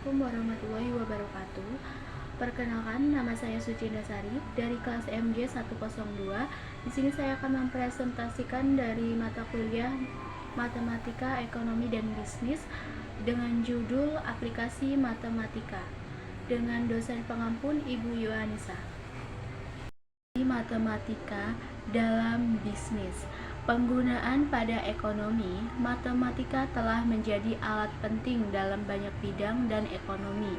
Assalamualaikum warahmatullahi wabarakatuh. Perkenalkan, nama saya Sucinda Sari dari kelas MG 102. Di sini saya akan mempresentasikan dari mata kuliah Matematika, Ekonomi, dan Bisnis dengan judul Aplikasi Matematika dengan dosen pengampun Ibu Yohanisa. Matematika dalam bisnis. Penggunaan pada ekonomi, matematika telah menjadi alat penting dalam banyak bidang dan ekonomi.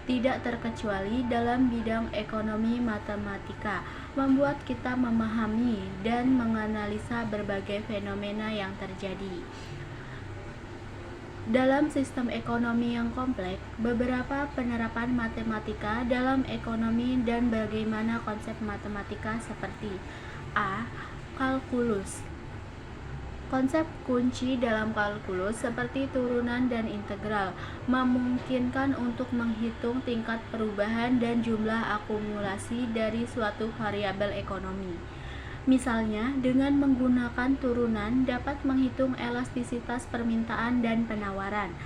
Tidak terkecuali dalam bidang ekonomi, matematika membuat kita memahami dan menganalisa berbagai fenomena yang terjadi. Dalam sistem ekonomi yang kompleks, beberapa penerapan matematika dalam ekonomi dan bagaimana konsep matematika seperti A. Kalkulus. Konsep kunci dalam kalkulus seperti turunan dan integral memungkinkan untuk menghitung tingkat perubahan dan jumlah akumulasi dari suatu variabel ekonomi. Misalnya, dengan menggunakan turunan dapat menghitung elastisitas permintaan dan penawaran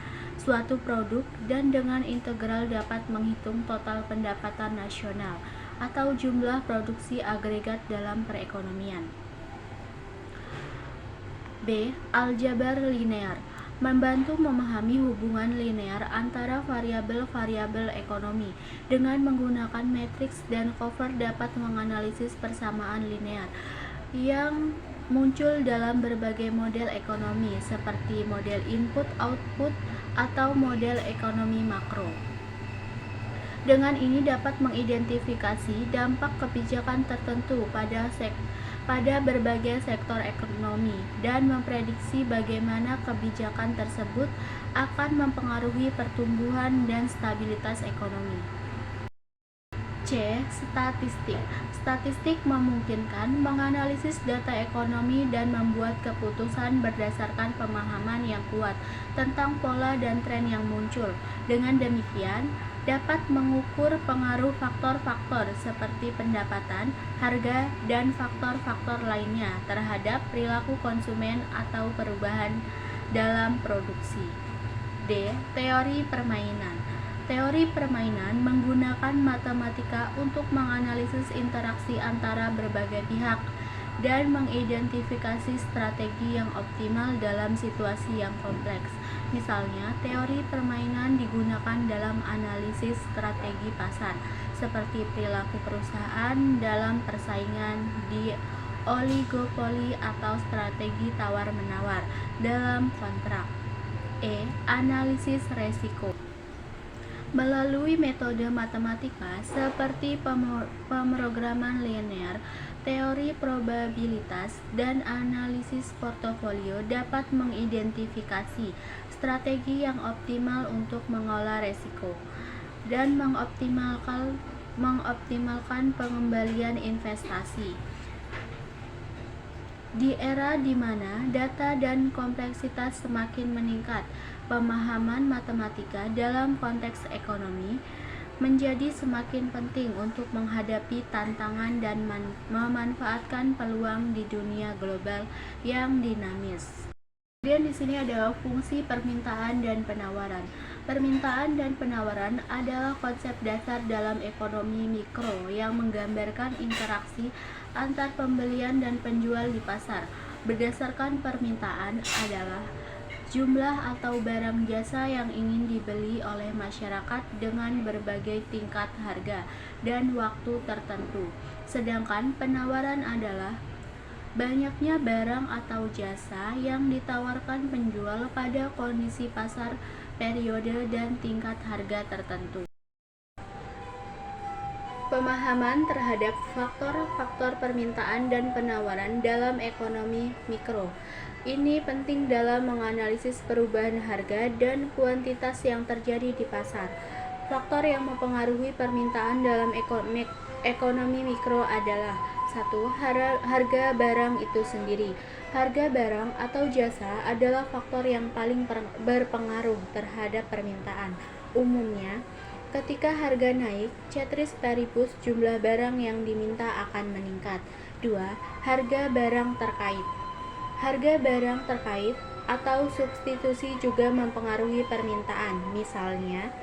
suatu produk, dan dengan integral dapat menghitung total pendapatan nasional atau jumlah produksi agregat dalam perekonomian. B. Aljabar linear membantu memahami hubungan linear antara variabel-variabel ekonomi. Dengan menggunakan matriks dan cover dapat menganalisis persamaan linear yang muncul dalam berbagai model ekonomi seperti model input-output atau model ekonomi makro. Dengan ini dapat mengidentifikasi dampak kebijakan tertentu pada berbagai sektor ekonomi dan memprediksi bagaimana kebijakan tersebut akan mempengaruhi pertumbuhan dan stabilitas ekonomi. C. Statistik. Statistik memungkinkan menganalisis data ekonomi dan membuat keputusan berdasarkan pemahaman yang kuat tentang pola dan tren yang muncul. Dengan demikian, dapat mengukur pengaruh faktor-faktor seperti pendapatan, harga, dan faktor-faktor lainnya terhadap perilaku konsumen atau perubahan dalam produksi. D. Teori permainan. Teori permainan menggunakan matematika untuk menganalisis interaksi antara berbagai pihak dan mengidentifikasi strategi yang optimal dalam situasi yang kompleks. Misalnya, teori permainan digunakan dalam analisis strategi pasar, seperti perilaku perusahaan dalam persaingan di oligopoli atau strategi tawar-menawar dalam kontrak. E. Analisis resiko. Melalui metode matematika seperti pemrograman linear, teori probabilitas, dan analisis portofolio dapat mengidentifikasi strategi yang optimal untuk mengolah resiko dan mengoptimalkan pengembalian investasi. Di era di mana data dan kompleksitas semakin meningkat, pemahaman matematika dalam konteks ekonomi menjadi semakin penting untuk menghadapi tantangan dan memanfaatkan peluang di dunia global yang dinamis. Kemudian di sini ada fungsi permintaan dan penawaran. Permintaan dan penawaran adalah konsep dasar dalam ekonomi mikro yang menggambarkan interaksi antar pembelian dan penjual di pasar. Berdasarkan permintaan adalah jumlah atau barang jasa yang ingin dibeli oleh masyarakat dengan berbagai tingkat harga dan waktu tertentu. Sedangkan penawaran adalah banyaknya barang atau jasa yang ditawarkan penjual pada kondisi pasar, periode, dan tingkat harga tertentu. Pemahaman terhadap faktor-faktor permintaan dan penawaran dalam ekonomi mikro. Ini penting dalam menganalisis perubahan harga dan kuantitas yang terjadi di pasar. Faktor yang mempengaruhi permintaan dalam ekonomi mikro adalah 1. Harga barang itu sendiri. Harga barang atau jasa adalah faktor yang paling berpengaruh terhadap permintaan. Umumnya, ketika harga naik, ceteris paribus jumlah barang yang diminta akan meningkat. 2. Harga barang terkait. Harga barang terkait atau substitusi juga mempengaruhi permintaan. Misalnya,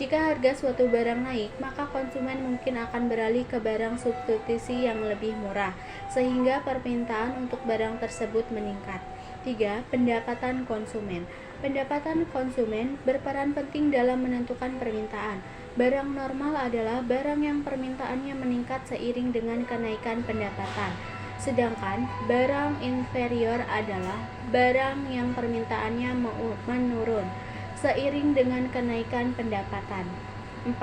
Jika harga suatu barang naik, maka konsumen mungkin akan beralih ke barang substitusi yang lebih murah, sehingga permintaan untuk barang tersebut meningkat. 3. Pendapatan konsumen. Pendapatan konsumen berperan penting dalam menentukan permintaan. Barang normal adalah barang yang permintaannya meningkat seiring dengan kenaikan pendapatan. Sedangkan barang inferior adalah barang yang permintaannya menurun seiring dengan kenaikan pendapatan. 4.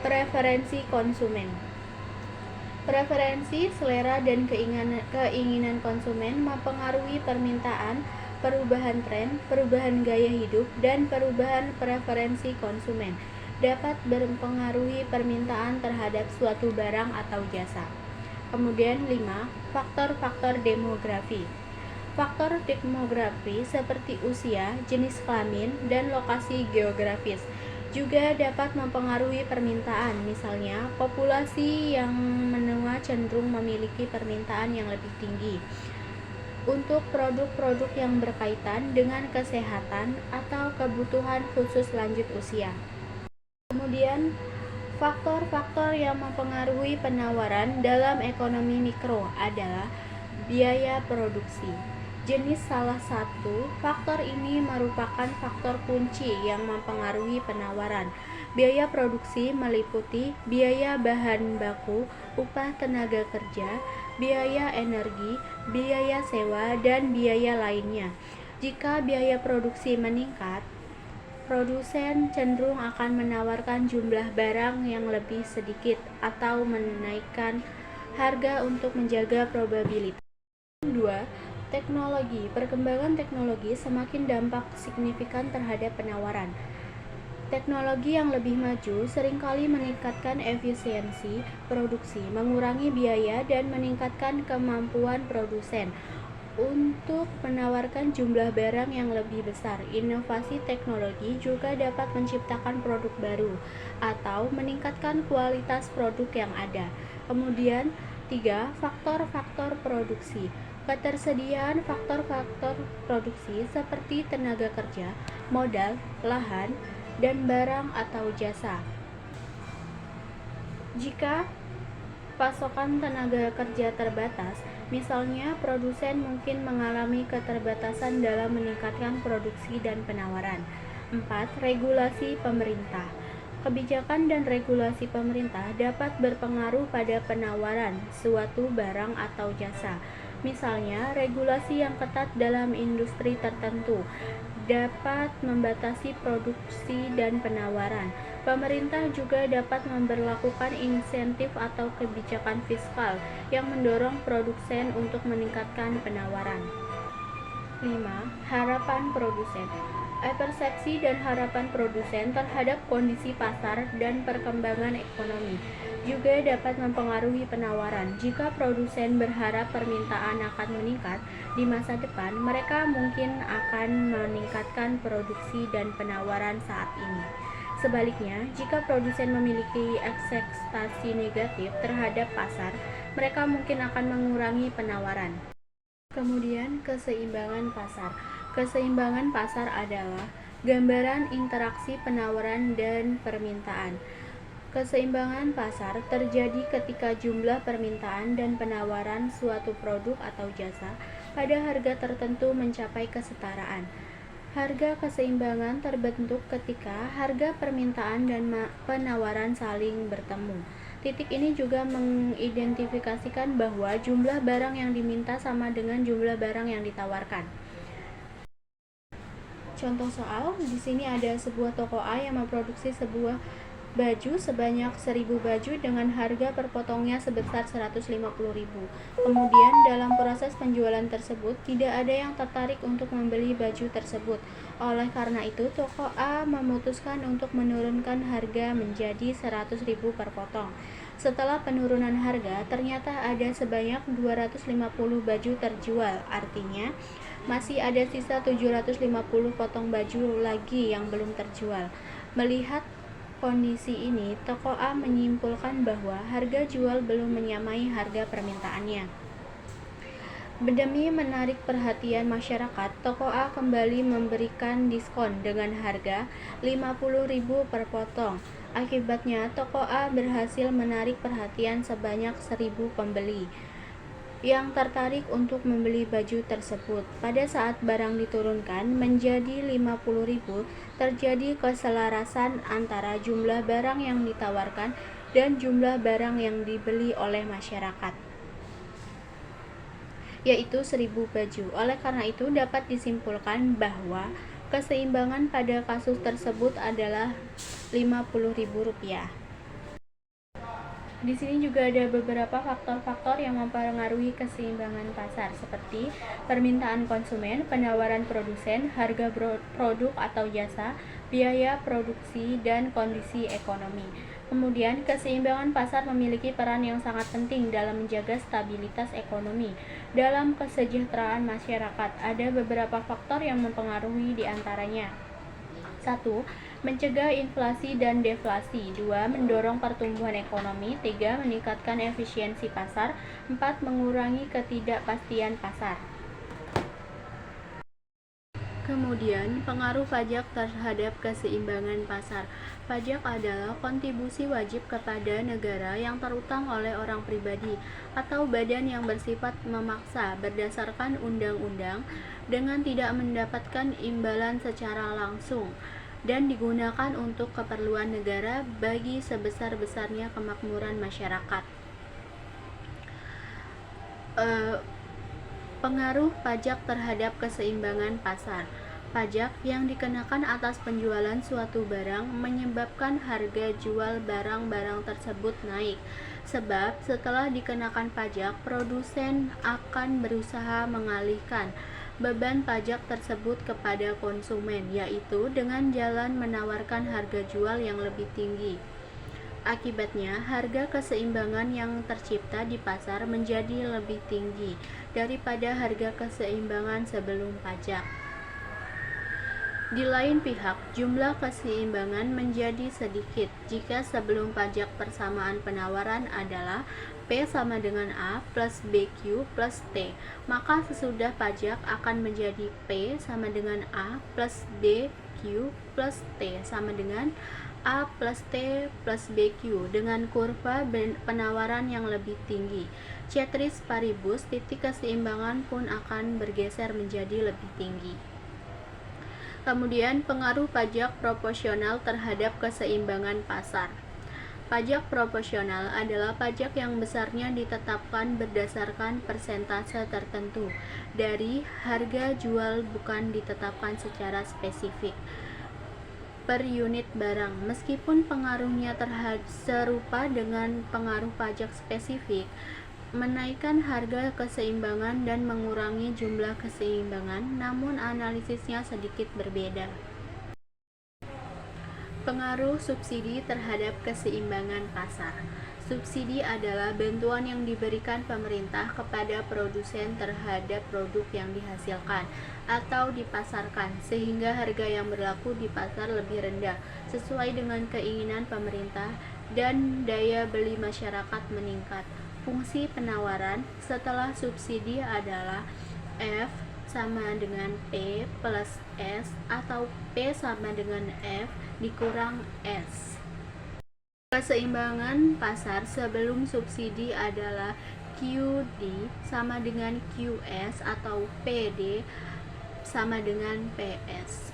Preferensi konsumen. Preferensi, selera, dan keinginan konsumen mempengaruhi permintaan, perubahan tren, perubahan gaya hidup, dan perubahan preferensi konsumen dapat mempengaruhi permintaan terhadap suatu barang atau jasa. Kemudian 5. Faktor-faktor demografi. Faktor demografi seperti usia, jenis kelamin, dan lokasi geografis juga dapat mempengaruhi permintaan. Misalnya, populasi yang menua cenderung memiliki permintaan yang lebih tinggi untuk produk-produk yang berkaitan dengan kesehatan atau kebutuhan khusus lanjut usia. Kemudian, faktor-faktor yang mempengaruhi penawaran dalam ekonomi mikro adalah biaya produksi. Jenis salah satu faktor ini merupakan faktor kunci yang mempengaruhi penawaran. Biaya produksi meliputi biaya bahan baku, upah tenaga kerja, biaya energi, biaya sewa, dan biaya lainnya. Jika biaya produksi meningkat, produsen cenderung akan menawarkan jumlah barang yang lebih sedikit atau menaikkan harga untuk menjaga probabilitas. 2. Teknologi. Perkembangan teknologi semakin dampak signifikan terhadap penawaran. Teknologi yang lebih maju seringkali meningkatkan efisiensi produksi, mengurangi biaya, dan meningkatkan kemampuan produsen untuk menawarkan jumlah barang yang lebih besar. Inovasi teknologi juga dapat menciptakan produk baru atau meningkatkan kualitas produk yang ada. Kemudian 3. Faktor-faktor produksi. Ketersediaan faktor-faktor produksi seperti tenaga kerja, modal, lahan, dan barang atau jasa. Jika pasokan tenaga kerja terbatas, misalnya produsen mungkin mengalami keterbatasan dalam meningkatkan produksi dan penawaran. 4. Regulasi pemerintah. Kebijakan dan regulasi pemerintah dapat berpengaruh pada penawaran suatu barang atau jasa. Misalnya, regulasi yang ketat dalam industri tertentu dapat membatasi produksi dan penawaran. Pemerintah juga dapat memberlakukan insentif atau kebijakan fiskal yang mendorong produsen untuk meningkatkan penawaran. 5. Harapan produsen. Persepsi dan harapan produsen terhadap kondisi pasar dan perkembangan ekonomi juga dapat mempengaruhi penawaran. Jika produsen berharap permintaan akan meningkat di masa depan, mereka mungkin akan meningkatkan produksi dan penawaran saat ini. Sebaliknya, jika produsen memiliki ekspektasi negatif terhadap pasar, mereka mungkin akan mengurangi penawaran. Kemudian, keseimbangan pasar. Keseimbangan pasar adalah gambaran interaksi penawaran dan permintaan. Keseimbangan pasar terjadi ketika jumlah permintaan dan penawaran suatu produk atau jasa pada harga tertentu mencapai kesetaraan. Harga keseimbangan terbentuk ketika harga permintaan dan penawaran saling bertemu. Titik ini juga mengidentifikasikan bahwa jumlah barang yang diminta sama dengan jumlah barang yang ditawarkan. Contoh soal, di sini ada sebuah toko A yang memproduksi sebuah baju sebanyak 1000 baju dengan harga per potongnya sebesar 150.000. Kemudian dalam proses penjualan tersebut tidak ada yang tertarik untuk membeli baju tersebut. Oleh karena itu, toko A memutuskan untuk menurunkan harga menjadi 100.000 per potong. Setelah penurunan harga, ternyata ada sebanyak 250 baju terjual. Artinya, masih ada sisa 750 potong baju lagi yang belum terjual. Melihat kondisi ini, toko A menyimpulkan bahwa harga jual belum menyamai harga permintaannya. Demi menarik perhatian masyarakat, toko A kembali memberikan diskon dengan harga 50.000 per potong. Akibatnya, toko A berhasil menarik perhatian sebanyak 1.000 pembeli yang tertarik untuk membeli baju tersebut. Pada saat barang diturunkan menjadi 50.000, terjadi keselarasan antara jumlah barang yang ditawarkan dan jumlah barang yang dibeli oleh masyarakat, yaitu 1.000 baju. Oleh karena itu, dapat disimpulkan bahwa keseimbangan pada kasus tersebut adalah Rp50.000. Di sini juga ada beberapa faktor-faktor yang mempengaruhi keseimbangan pasar, seperti permintaan konsumen, penawaran produsen, harga produk atau jasa, biaya produksi, dan kondisi ekonomi. Kemudian, keseimbangan pasar memiliki peran yang sangat penting dalam menjaga stabilitas ekonomi. Dalam kesejahteraan masyarakat, ada beberapa faktor yang mempengaruhi di antaranya. 1. Mencegah inflasi dan deflasi. 2. Mendorong pertumbuhan ekonomi. 3. Meningkatkan efisiensi pasar. 4. Mengurangi ketidakpastian pasar. Kemudian, pengaruh pajak terhadap keseimbangan pasar. Pajak adalah kontribusi wajib kepada negara yang terutang oleh orang pribadi atau badan yang bersifat memaksa berdasarkan undang-undang dengan tidak mendapatkan imbalan secara langsung dan digunakan untuk keperluan negara bagi sebesar-besarnya kemakmuran masyarakat. Pengaruh pajak terhadap keseimbangan pasar. Pajak yang dikenakan atas penjualan suatu barang menyebabkan harga jual barang-barang tersebut naik. Sebab setelah dikenakan pajak, produsen akan berusaha mengalihkan beban pajak tersebut kepada konsumen, yaitu dengan jalan menawarkan harga jual yang lebih tinggi. Akibatnya, harga keseimbangan yang tercipta di pasar menjadi lebih tinggi daripada harga keseimbangan sebelum pajak. Di lain pihak, jumlah keseimbangan menjadi sedikit jika sebelum pajak persamaan penawaran adalah P sama dengan A plus BQ plus T, maka sesudah pajak akan menjadi P sama dengan A plus BQ plus T sama dengan A plus T plus BQ dengan kurva penawaran yang lebih tinggi. Ceteris paribus, titik keseimbangan pun akan bergeser menjadi lebih tinggi. Kemudian, pengaruh pajak proporsional terhadap keseimbangan pasar. Pajak proporsional adalah pajak yang besarnya ditetapkan berdasarkan persentase tertentu dari harga jual, bukan ditetapkan secara spesifik per unit barang. Meskipun pengaruhnya serupa dengan pengaruh pajak spesifik, menaikkan harga keseimbangan dan mengurangi jumlah keseimbangan, namun analisisnya sedikit berbeda. Pengaruh subsidi terhadap keseimbangan pasar. Subsidi adalah bantuan yang diberikan pemerintah kepada produsen terhadap produk yang dihasilkan atau dipasarkan, sehingga harga yang berlaku di pasar lebih rendah, sesuai dengan keinginan pemerintah dan daya beli masyarakat meningkat. Fungsi penawaran setelah subsidi adalah F sama dengan P plus S atau P sama dengan F dikurang S. Keseimbangan pasar sebelum subsidi adalah QD sama dengan QS atau PD sama dengan PS.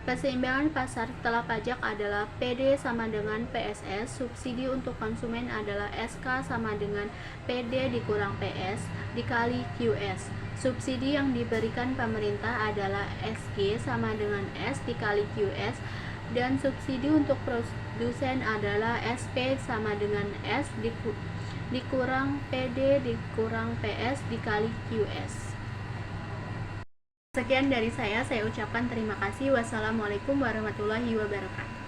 Keseimbangan pasar setelah pajak adalah PD sama dengan PSS. Subsidi untuk konsumen adalah SK sama dengan PD dikurang PS dikali QS. Subsidi yang diberikan pemerintah adalah SG sama dengan S dikali QS, dan subsidi untuk produsen adalah SP sama dengan S dikurang PD dikurang PS dikali QS. Sekian dari saya ucapkan terima kasih. Wassalamualaikum warahmatullahi wabarakatuh.